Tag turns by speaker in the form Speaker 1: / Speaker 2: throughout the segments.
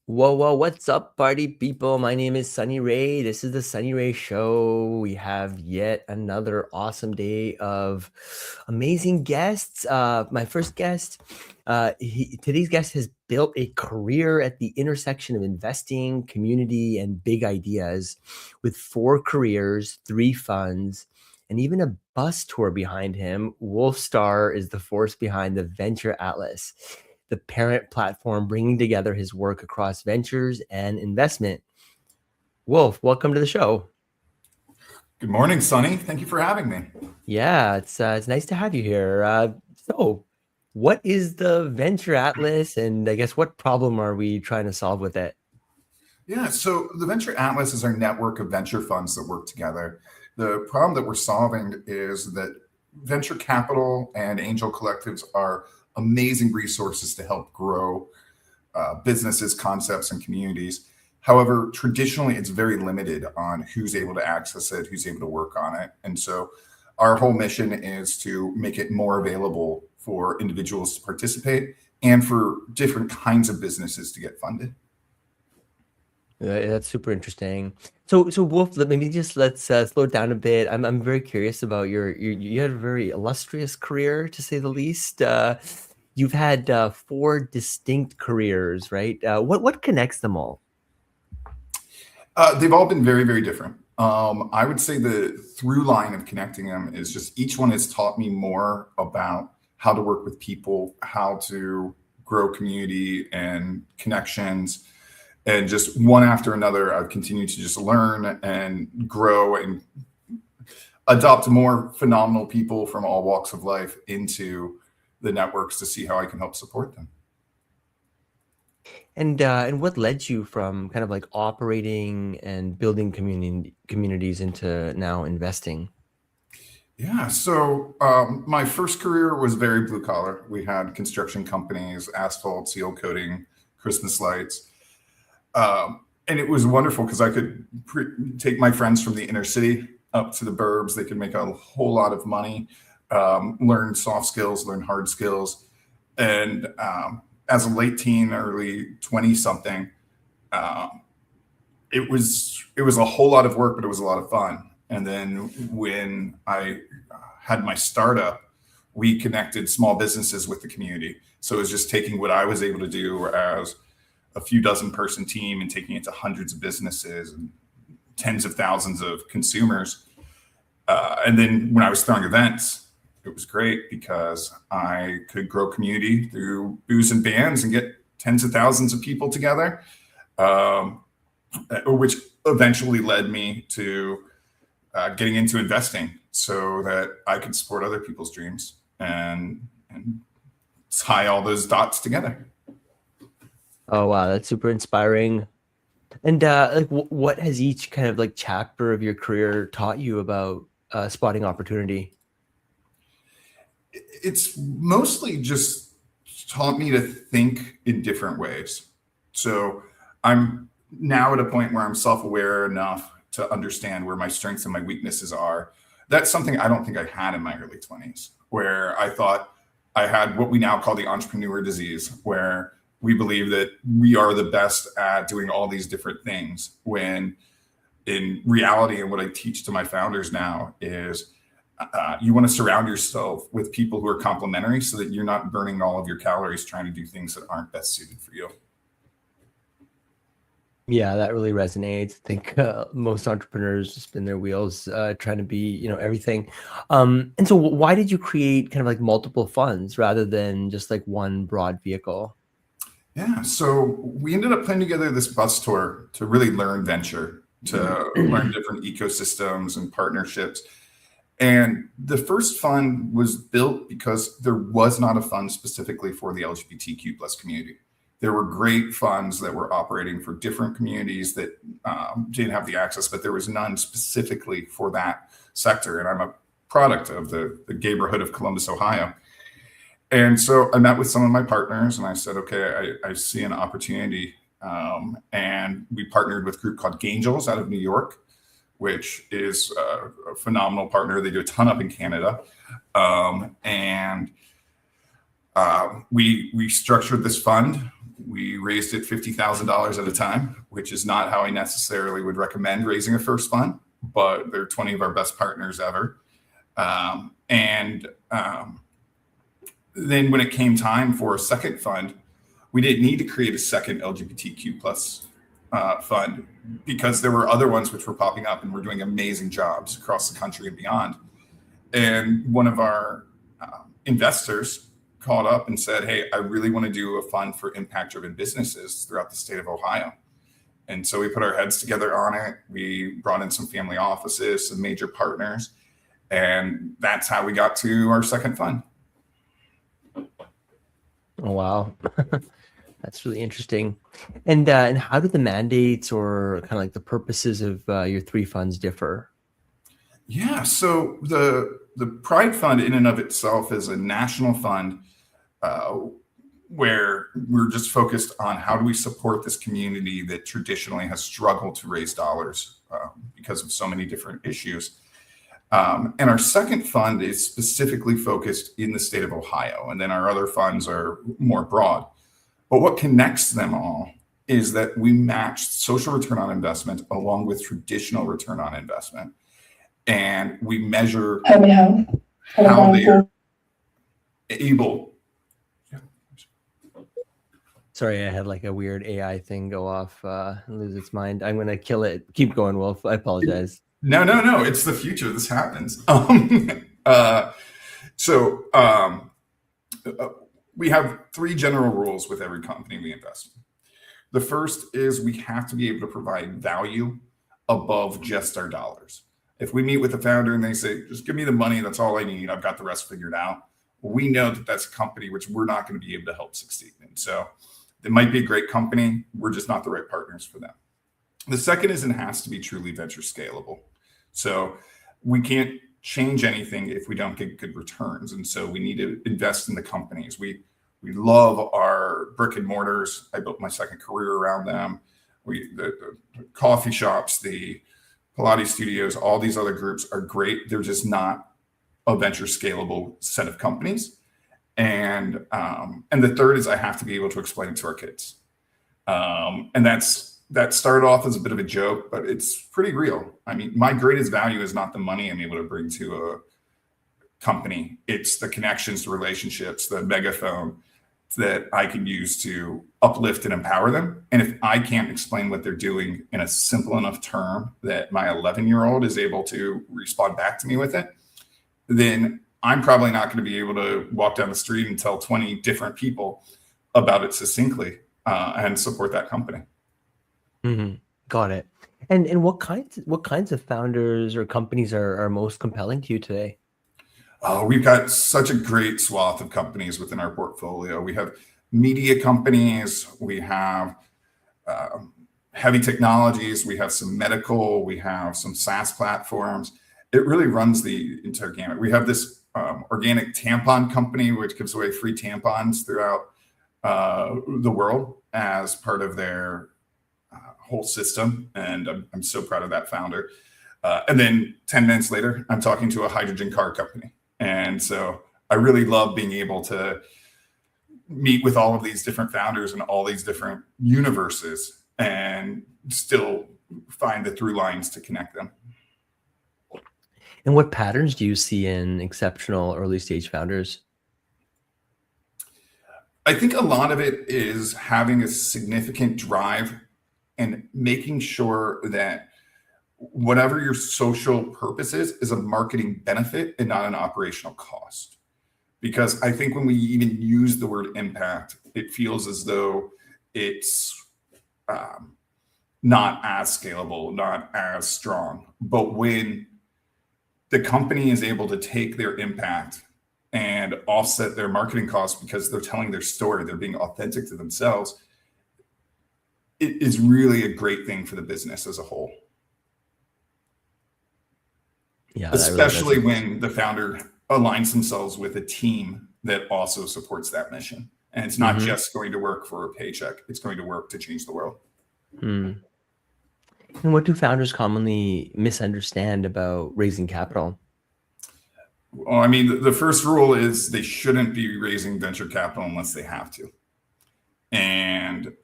Speaker 1: Whoa, what's up, party people? My name is Sunny Ray. This is the Sunny Ray Show. We have yet another awesome day of amazing guests. My first guest, today's guest has built a career at the intersection of investing, community, and big ideas with 4 careers, 3 funds, and even a bus tour behind him. Starr is the force behind the Venture Atlas, the parent platform bringing together his work across ventures and investment. Wolf, welcome to the show.
Speaker 2: Good morning, Sonny. Thank you for having me.
Speaker 1: Yeah, it's nice to have you here. So, what is the Venture Atlas, and I guess what problem are we trying to solve with it?
Speaker 2: Yeah, so the Venture Atlas is our network of venture funds that work together. The problem that we're solving is that venture capital and angel collectives are amazing resources to help grow businesses, concepts, and communities. However, traditionally, it's very limited on who's able to access it, who's able to work on it. And so our whole mission is to make it more available for individuals to participate and for different kinds of businesses to get funded.
Speaker 1: That's super interesting. So Wolf, let's slow it down a bit. I'm very curious about you had a very illustrious career, to say the least. You've had 4 distinct careers, right? What connects them all?
Speaker 2: They've all been very, very different. I would say the through line of connecting them is just each one has taught me more about how to work with people, how to grow community and connections. And just one after another, I've continued to just learn and grow and adopt more phenomenal people from all walks of life into the networks to see how I can help support them.
Speaker 1: And what led you from kind of like operating and building communities into now investing?
Speaker 2: Yeah, so my first career was very blue collar. We had construction companies, asphalt, seal coating, Christmas lights. And it was wonderful because I could take my friends from the inner city up to the burbs. They could make a whole lot of money, learn soft skills, learn hard skills. And as a late teen, early 20 something, uh, it was a whole lot of work, but it was a lot of fun. And then when I had my startup, we connected small businesses with the community. So it was just taking what I was able to do as a few dozen person team and taking it to hundreds of businesses and tens of thousands of consumers. And then when I was throwing events, it was great because I could grow community through booze and bands and get tens of thousands of people together, um, which eventually led me to getting into investing so that I could support other people's dreams and tie all those dots together.
Speaker 1: Oh wow, that's super inspiring. And like, what has each kind of like chapter of your career taught you about spotting opportunity?
Speaker 2: It's mostly just taught me to think in different ways. So I'm now at a point where I'm self-aware enough to understand where my strengths and my weaknesses are. That's something I don't think I had in my early 20s, where I thought I had what we now call the entrepreneur disease, where we believe that we are the best at doing all these different things, when in reality, and what I teach to my founders now is you want to surround yourself with people who are complementary so that you're not burning all of your calories trying to do things that aren't best suited for you.
Speaker 1: Yeah, that really resonates. I think most entrepreneurs spin their wheels trying to be, everything. And so why did you create kind of like multiple funds rather than just like one broad vehicle?
Speaker 2: Yeah, so we ended up putting together this bus tour to really learn venture, to learn different ecosystems and partnerships. And the first fund was built because there was not a fund specifically for the LGBTQ plus community. There were great funds that were operating for different communities that didn't have the access, but there was none specifically for that sector. And I'm a product of the neighborhood of Columbus, Ohio. And so I met with some of my partners and I said, okay, I see an opportunity. And we partnered with a group called Gangels out of New York, which is a phenomenal partner. They do a ton up in Canada. And we structured this fund. We raised it $50,000 at a time, which is not how I necessarily would recommend raising a first fund, but they're 20 of our best partners ever. Then when it came time for a second fund, we didn't need to create a second LGBTQ plus fund because there were other ones which were popping up and were doing amazing jobs across the country and beyond. And one of our investors called up and said, "Hey, I really want to do a fund for impact-driven businesses throughout the state of Ohio." And so we put our heads together on it. We brought in some family offices, some major partners, and that's how we got to our second fund.
Speaker 1: Oh, wow. That's really interesting. And how do the mandates or kind of like the purposes of your three funds differ?
Speaker 2: Yeah, so the Pride Fund in and of itself is a national fund where we're just focused on how do we support this community that traditionally has struggled to raise dollars because of so many different issues. And our second fund is specifically focused in the state of Ohio, and then our other funds are more broad. But what connects them all is that we match social return on investment along with traditional return on investment. And we measure how they're able.
Speaker 1: Sorry, I had like a weird AI thing go off and lose its mind. I'm going to kill it. Keep going, Wolf. I apologize.
Speaker 2: No. It's the future. This happens. We have three general rules with every company we invest in. The first is we have to be able to provide value above just our dollars. If we meet with the founder and they say, "Just give me the money, that's all I need, I've got the rest figured out," we know that that's a company which we're not going to be able to help succeed in. So it might be a great company, we're just not the right partners for them. The second is it has to be truly venture scalable. So we can't change anything if we don't get good returns. And so we need to invest in the companies. We love our brick and mortars. I built my second career around them. The coffee shops, the Pilates studios, all these other groups are great. They're just not a venture scalable set of companies. And the third is I have to be able to explain it to our kids. And that started off as a bit of a joke, but it's pretty real. I mean, my greatest value is not the money I'm able to bring to a company. It's the connections, the relationships, the megaphone that I can use to uplift and empower them. And if I can't explain what they're doing in a simple enough term that my 11-year-old is able to respond back to me with it, then I'm probably not going to be able to walk down the street and tell 20 different people about it succinctly and support that company.
Speaker 1: Mm-hmm. Got it. And what kinds of founders or companies are most compelling to you today?
Speaker 2: We've got such a great swath of companies within our portfolio. We have media companies, we have heavy technologies, we have some medical, we have some SaaS platforms. It really runs the entire gamut. We have this organic tampon company, which gives away free tampons throughout the world as part of their whole system. And I'm so proud of that founder. And then 10 minutes later, I'm talking to a hydrogen car company. And so I really love being able to meet with all of these different founders and all these different universes and still find the through lines to connect them.
Speaker 1: And what patterns do you see in exceptional early stage founders?
Speaker 2: I think a lot of it is having a significant drive and making sure that whatever your social purpose is a marketing benefit and not an operational cost. Because I think when we even use the word impact, it feels as though it's not as scalable, not as strong. But when the company is able to take their impact and offset their marketing costs because they're telling their story, they're being authentic to themselves, it is really a great thing for the business as a whole. Yeah, especially when the founder aligns themselves with a team that also supports that mission. And it's not just going to work for a paycheck. It's going to work to change the world.
Speaker 1: And what do founders commonly misunderstand about raising capital?
Speaker 2: Well, I mean, the first rule is they shouldn't be raising venture capital unless they have to. And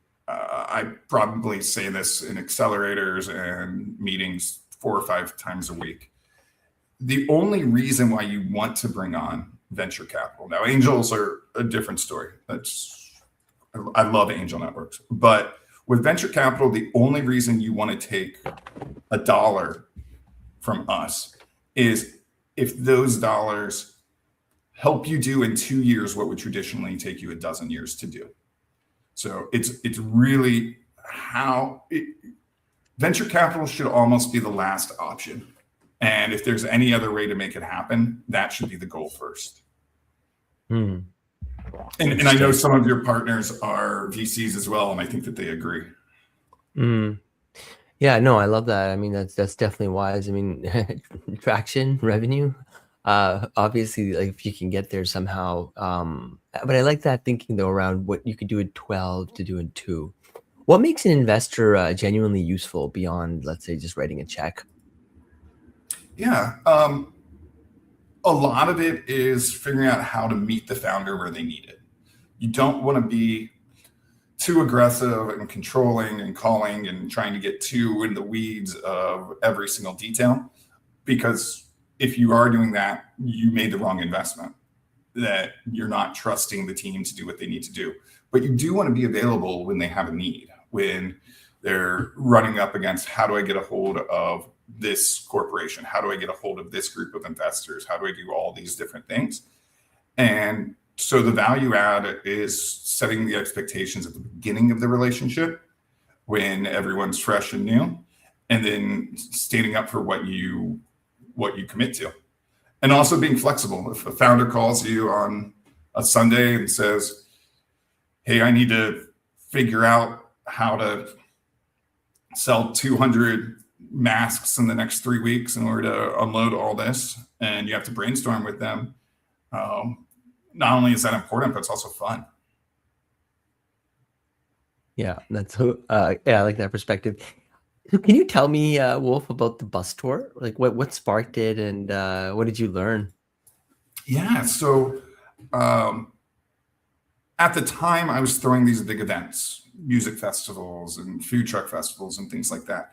Speaker 2: I probably say this in accelerators and meetings 4 or 5 times a week. The only reason why you want to bring on venture capital, now angels are a different story. I love angel networks, but with venture capital, the only reason you want to take $1 from us is if those dollars help you do in 2 years what would traditionally take you a dozen years to do. So it's really venture capital should almost be the last option. And if there's any other way to make it happen, that should be the goal first.
Speaker 1: Hmm.
Speaker 2: And I know some of your partners are VCs as well, and I think that they agree.
Speaker 1: Yeah, no, I love that. I mean, that's definitely wise. I mean, traction, revenue, obviously, like if you can get there somehow. But I like that thinking though around what you could do in 12 to do in 2. What makes an investor genuinely useful beyond, let's say, just writing a check?
Speaker 2: Yeah. A lot of it is figuring out how to meet the founder where they need it. You don't want to be too aggressive and controlling and calling and trying to get too in the weeds of every single detail, because if you are doing that, you made the wrong investment, that you're not trusting the team to do what they need to do. But you do want to be available when they have a need, when they're running up against, how do I get a hold of this corporation? How do I get a hold of this group of investors? How do I do all these different things? And so the value add is setting the expectations at the beginning of the relationship when everyone's fresh and new, and then standing up for what you commit to. And also being flexible. If a founder calls you on a Sunday and says, hey, I need to figure out how to sell 200 masks in the next 3 weeks in order to unload all this, and you have to brainstorm with them, not only is that important, but it's also fun.
Speaker 1: Yeah, yeah, I like that perspective. So can you tell me, Wolf, about the bus tour? Like what sparked it, and what did you learn?
Speaker 2: Yeah. So at the time, I was throwing these big events, music festivals and food truck festivals and things like that.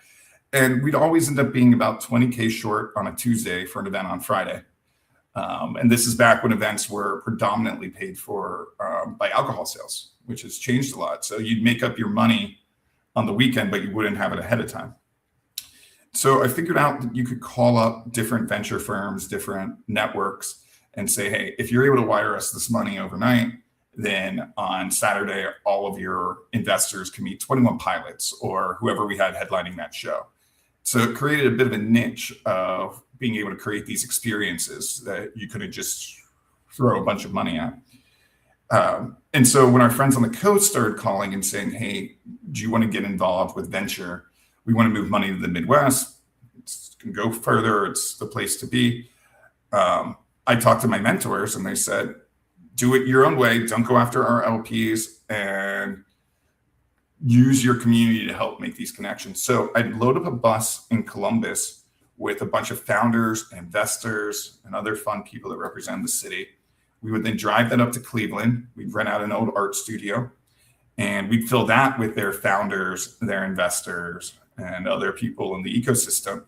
Speaker 2: And we'd always end up being about 20K short on a Tuesday for an event on Friday. And this is back when events were predominantly paid for by alcohol sales, which has changed a lot. So you'd make up your money on the weekend, but you wouldn't have it ahead of time. So I figured out that you could call up different venture firms, different networks, and say, hey, if you're able to wire us this money overnight, then on Saturday, all of your investors can meet 21 Pilots or whoever we had headlining that show. So it created a bit of a niche of being able to create these experiences that you couldn't just throw a bunch of money at. And so when our friends on the coast started calling and saying, hey, do you want to get involved with venture? We want to move money to the Midwest. It can go further. It's the place to be. I talked to my mentors and they said, do it your own way. Don't go after our LPs, and use your community to help make these connections. So I'd load up a bus in Columbus with a bunch of founders, investors, and other fun people that represent the city. We would then drive that up to Cleveland. We'd rent out an old art studio, and we'd fill that with their founders, their investors, and other people in the ecosystem.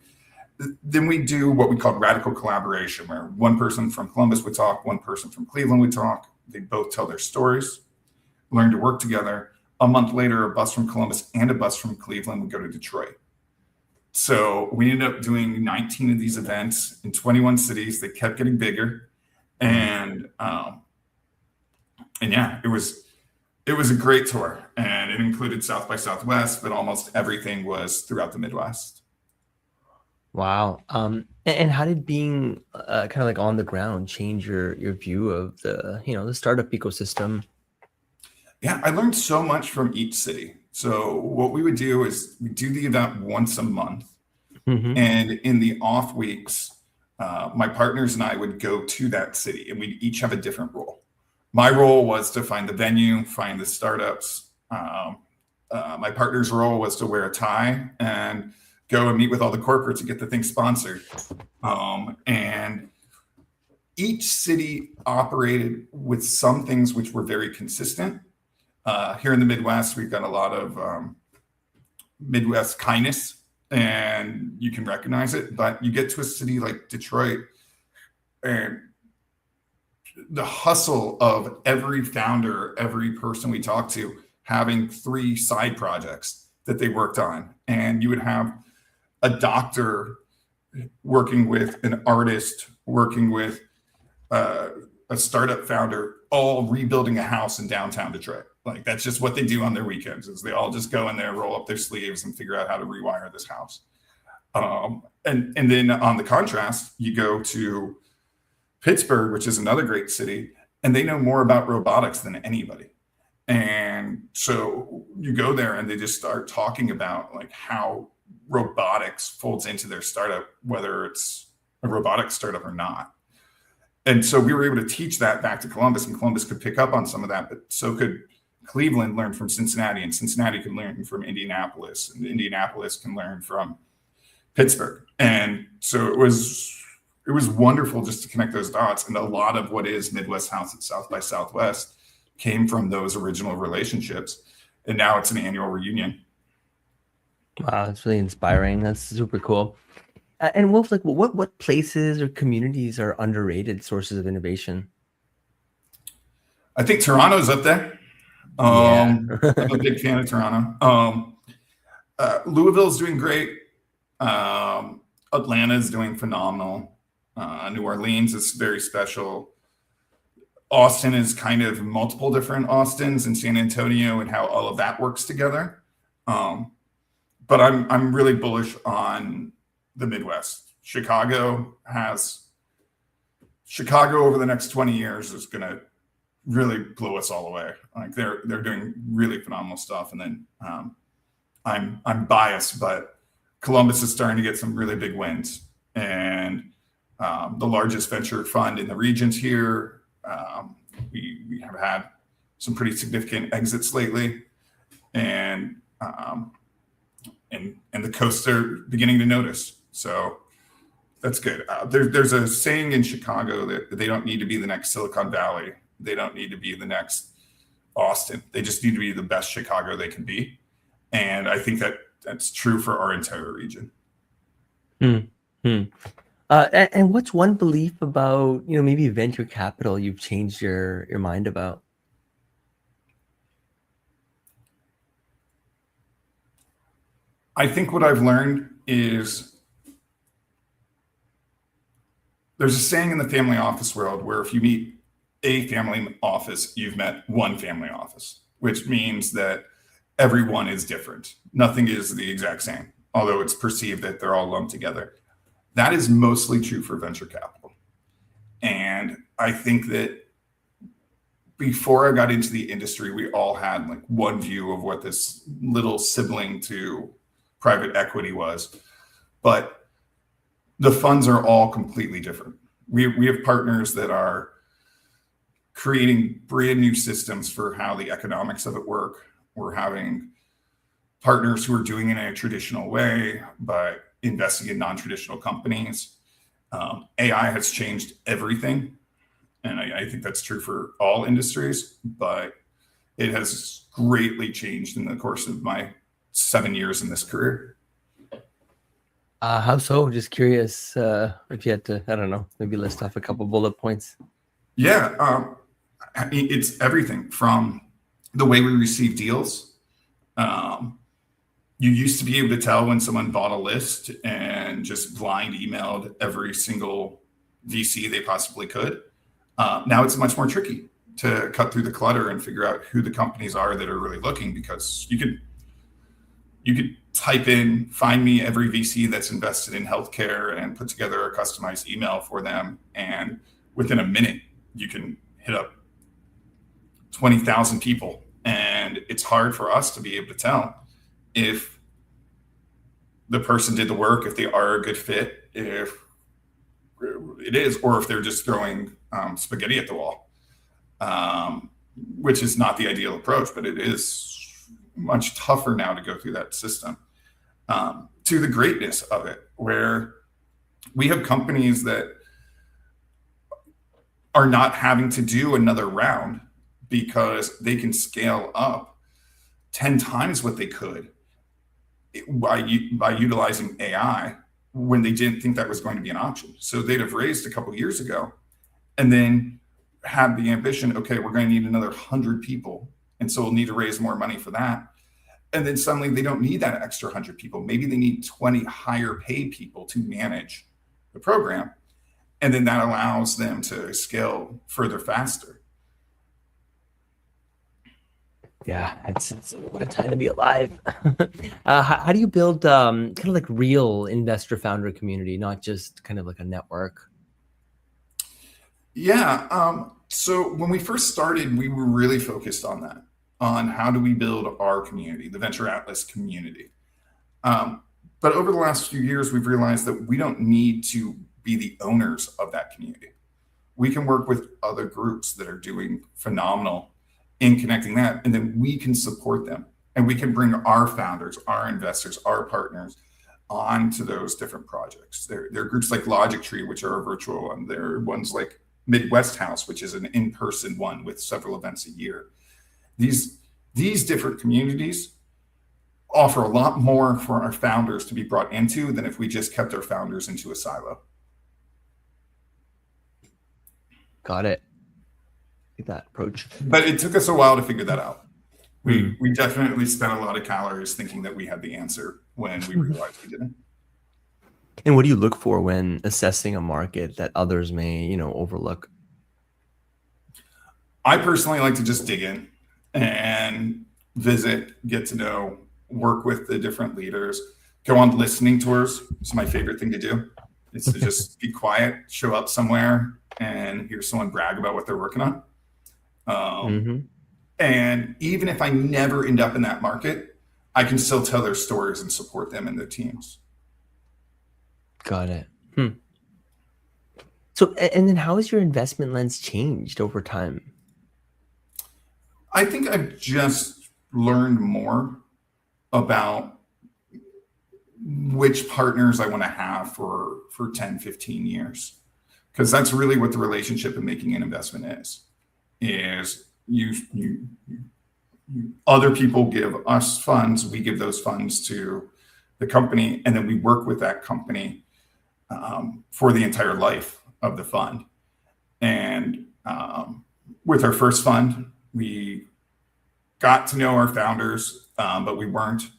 Speaker 2: Then we do what we call radical collaboration, where one person from Columbus would talk, one person from Cleveland would talk. They both tell their stories, learn to work together. A month later, a bus from Columbus and a bus from Cleveland would go to Detroit. So we ended up doing 19 of these events in 21 cities. They kept getting bigger. And yeah, it was a great tour, and it included South by Southwest, but almost everything was throughout the Midwest.
Speaker 1: Wow. And how did being kind of like on the ground change your view of the startup ecosystem?
Speaker 2: Yeah, I learned so much from each city. So what we would do is we do the event once a month,
Speaker 1: Hmm.
Speaker 2: and in the off weeks, my partners and I would go to that city, and we'd each have a different role. My role was to find the venue, find the startups. My partner's role was to wear a tie and go and meet with all the corporates and get the thing sponsored. And each city operated with some things which were very consistent. Here in the Midwest, we've got a lot of Midwest kindness, and you can recognize it. But you get to a city like Detroit, and the hustle of every founder, every person we talk to having 3 side projects that they worked on. And you would have a doctor working with an artist, working with a startup founder, all rebuilding a house in downtown Detroit. Like that's just what they do on their weekends is they all just go in there, roll up their sleeves and figure out how to rewire this house. And then on the contrast, you go to Pittsburgh, which is another great city, and they know more about robotics than anybody. And so you go there and they just start talking about like how robotics folds into their startup, whether it's a robotics startup or not. And so we were able to teach that back to Columbus, and Columbus could pick up on some of that, but so could Cleveland learn from Cincinnati, and Cincinnati can learn from Indianapolis, and Indianapolis can learn from Pittsburgh. And so it was wonderful just to connect those dots. And a lot of what is Midwest House at South by Southwest came from those original relationships. And now it's an annual reunion.
Speaker 1: Wow, that's really inspiring. That's super cool. And Wolf, like, what places or communities are underrated sources of innovation?
Speaker 2: I think Toronto's up there.
Speaker 1: Yeah.
Speaker 2: I'm a big fan of Toronto. Louisville's doing great. Atlanta's doing phenomenal. New Orleans is very special. Austin is kind of multiple different Austins, and San Antonio and how all of that works together. But I'm really bullish on the Midwest. Chicago over the next 20 years is going to really blow us all away. Like they're doing really phenomenal stuff. And then I'm biased, but Columbus is starting to get some really big wins, and the largest venture fund in the regions here. We have had some pretty significant exits lately, and the coasts are beginning to notice. So that's good. There's a saying in Chicago that they don't need to be the next Silicon Valley. They don't need to be the next Austin. They just need to be the best Chicago they can be. And I think that's true for our entire region.
Speaker 1: And what's one belief about, maybe venture capital you've changed your mind about?
Speaker 2: I think what I've learned is there's a saying in the family office world where if you meet a family office, you've met one family office, which means that everyone is different. Nothing is the exact same, although it's perceived that they're all lumped together. That is mostly true for venture capital. And I think that before I got into the industry, we all had like one view of what this little sibling to private equity was. But the funds are all completely different. We have partners that are creating brand new systems for how the economics of it work. We're having partners who are doing it in a traditional way, but investing in non-traditional companies. AI has changed everything. And I think that's true for all industries, but it has greatly changed in the course of my 7 years in this career.
Speaker 1: How so? Just curious if you had to, I don't know, maybe list off a couple bullet points.
Speaker 2: Yeah, it's everything from the way we receive deals. You used to be able to tell when someone bought a list and just blind emailed every single VC they possibly could. Now it's much more tricky to cut through the clutter and figure out who the companies are that are really looking, because you could type in, find me every VC that's invested in healthcare, and put together a customized email for them. And within a minute, you can hit up 20,000 people. And it's hard for us to be able to tell if the person did the work, if they are a good fit, if it is, or if they're just throwing spaghetti at the wall, which is not the ideal approach, but it is much tougher now to go through that system. To the greatness of it, where we have companies that are not having to do another round because they can scale up 10 times what they could by utilizing AI when they didn't think that was going to be an option. So they'd have raised a couple years ago and then had the ambition, okay, we're going to need another 100 people. And so we'll need to raise more money for that. And then suddenly they don't need that extra 100 people. Maybe they need 20 higher paid people to manage the program. And then that allows them to scale further faster.
Speaker 1: Yeah, it's what a time to be alive. How do you build kind of like real investor founder community, not just kind of like a network?
Speaker 2: Yeah. So when we first started, we were really focused on that, on how do we build our community, the Venture Atlas community. But over the last few years, we've realized that we don't need to be the owners of that community. We can work with other groups that are doing phenomenal in connecting that, and then we can support them. And we can bring our founders, our investors, our partners onto those different projects. There are groups like Logic Tree, which are a virtual one. There are ones like Midwest House, which is an in-person one with several events a year. These different communities offer a lot more for our founders to be brought into than if we just kept our founders into a silo.
Speaker 1: Got it. Like that approach.
Speaker 2: But it took us a while to figure that out. We definitely spent a lot of calories thinking that we had the answer when we realized we didn't.
Speaker 1: And what do you look for when assessing a market that others may, overlook?
Speaker 2: I personally like to just dig in and visit, get to know, work with the different leaders, go on listening tours. It's my favorite thing to do. It's to just be quiet, show up somewhere and hear someone brag about what they're working on. And even if I never end up in that market, I can still tell their stories and support them and their teams.
Speaker 1: Got it. So, and then how has your investment lens changed over time?
Speaker 2: I think I've just learned more about which partners I want to have for 10, 15 years. Because that's really what the relationship in making an investment is you other people give us funds, we give those funds to the company, and then we work with that company for the entire life of the fund. And with our first fund, we got to know our founders, but we weren't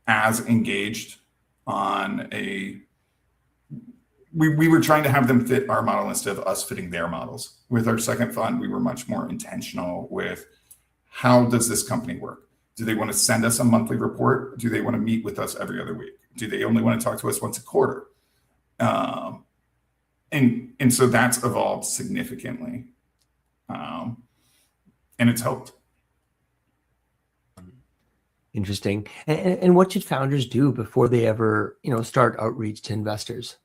Speaker 2: as engaged on we were trying to have them fit our model instead of us fitting their models. With our second fund, we were much more intentional with how does this company work? Do they want to send us a monthly report? Do they want to meet with us every other week? Do they only want to talk to us once a quarter? And so that's evolved significantly. And it's helped.
Speaker 1: Interesting. And what should founders do before they ever, start outreach to investors?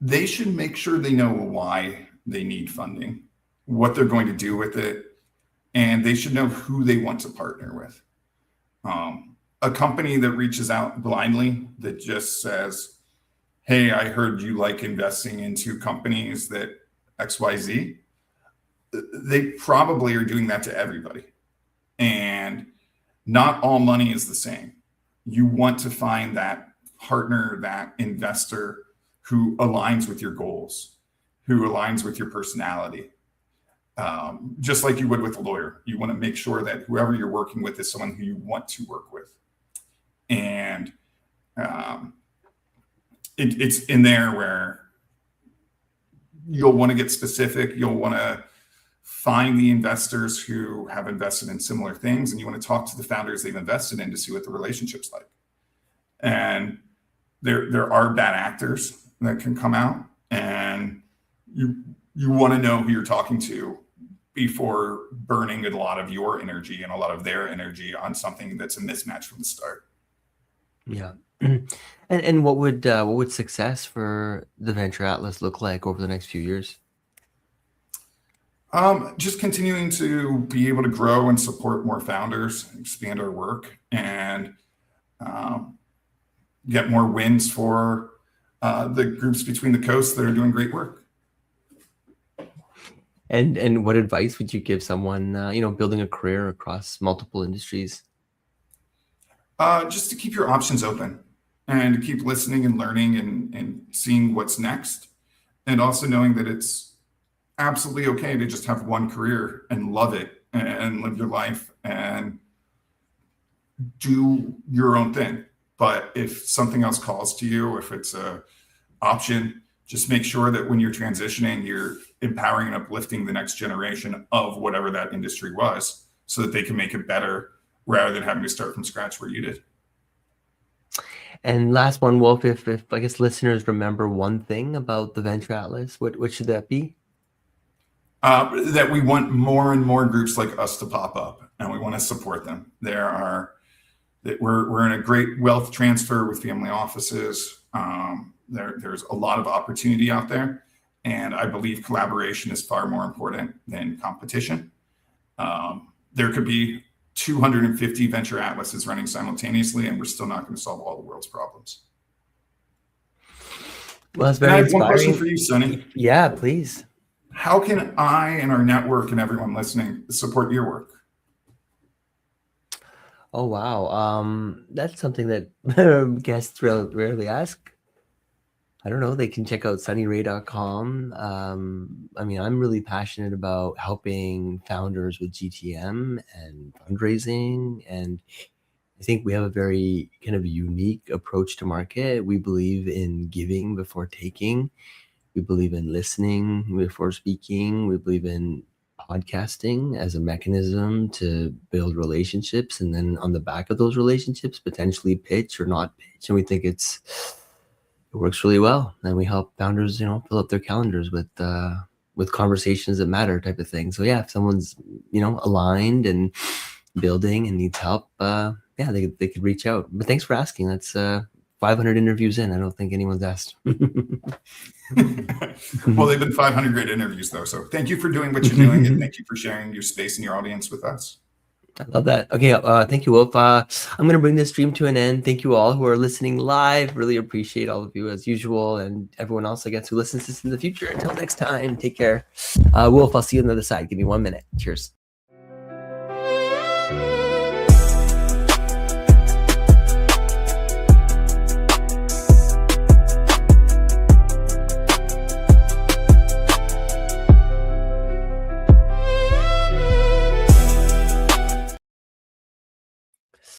Speaker 2: They should make sure they know why they need funding, what they're going to do with it, and they should know who they want to partner with. A company that reaches out blindly, that just says, hey, I heard you like investing into companies that XYZ, they probably are doing that to everybody. And not all money is the same. You want to find that partner, that investor who aligns with your goals, who aligns with your personality. Just like you would with a lawyer. You want to make sure that whoever you're working with is someone who you want to work with. And it's in there where you'll want to get specific. You'll want to find the investors who have invested in similar things, and you want to talk to the founders they've invested in to see what the relationship's like. And there are bad actors that can come out, and you want to know who you're talking to before burning a lot of your energy and a lot of their energy on something that's a mismatch from the start.
Speaker 1: Yeah. And what would success for the Venture Atlas look like over the next few years?
Speaker 2: Just continuing to be able to grow and support more founders, expand our work, and get more wins for the groups between the coasts that are doing great work.
Speaker 1: And what advice would you give someone, building a career across multiple industries?
Speaker 2: Just to keep your options open and to keep listening and learning and seeing what's next. And also knowing that it's absolutely okay to just have one career and love it and live your life and do your own thing. But if something else calls to you, if it's a option, just make sure that when you're transitioning, you're empowering and uplifting the next generation of whatever that industry was so that they can make it better rather than having to start from scratch where you did.
Speaker 1: And last one, Wolf, if I guess listeners remember one thing about the Venture Atlas, what should that be?
Speaker 2: That we want more and more groups like us to pop up, and we want to support them. We're in a great wealth transfer with family offices. There's a lot of opportunity out there, and I believe collaboration is far more important than competition. There could be 250 venture atlases running simultaneously, and we're still not going to solve all the world's problems.
Speaker 1: Well, that's
Speaker 2: And I
Speaker 1: very
Speaker 2: have one question
Speaker 1: inspiring.
Speaker 2: for you, Sonny.
Speaker 1: Yeah, please.
Speaker 2: How can I and our network and everyone listening support your work?
Speaker 1: Oh, wow. That's something that guests rarely ask. I don't know. They can check out sunnyray.com. I mean, I'm really passionate about helping founders with GTM and fundraising. And I think we have a very kind of unique approach to market. We believe in giving before taking. We believe in listening before speaking. We believe in podcasting as a mechanism to build relationships, and then on the back of those relationships, potentially pitch or not pitch. And we think it works really well. And we help founders, fill up their calendars with conversations that matter type of thing. So yeah, if someone's, aligned and building and needs help, they could reach out. But thanks for asking. That's 500 interviews in. I don't think anyone's asked.
Speaker 2: Well, they've been 500 great interviews, though. So thank you for doing what you're doing, and thank you for sharing your space and your audience with us.
Speaker 1: I love that. Okay, thank you, Wolf. I'm going to bring this stream to an end. Thank you all who are listening live. Really appreciate all of you as usual, and everyone else, I guess, who listens to this in the future. Until next time, take care. Wolf, I'll see you on the other side. Give me 1 minute. Cheers.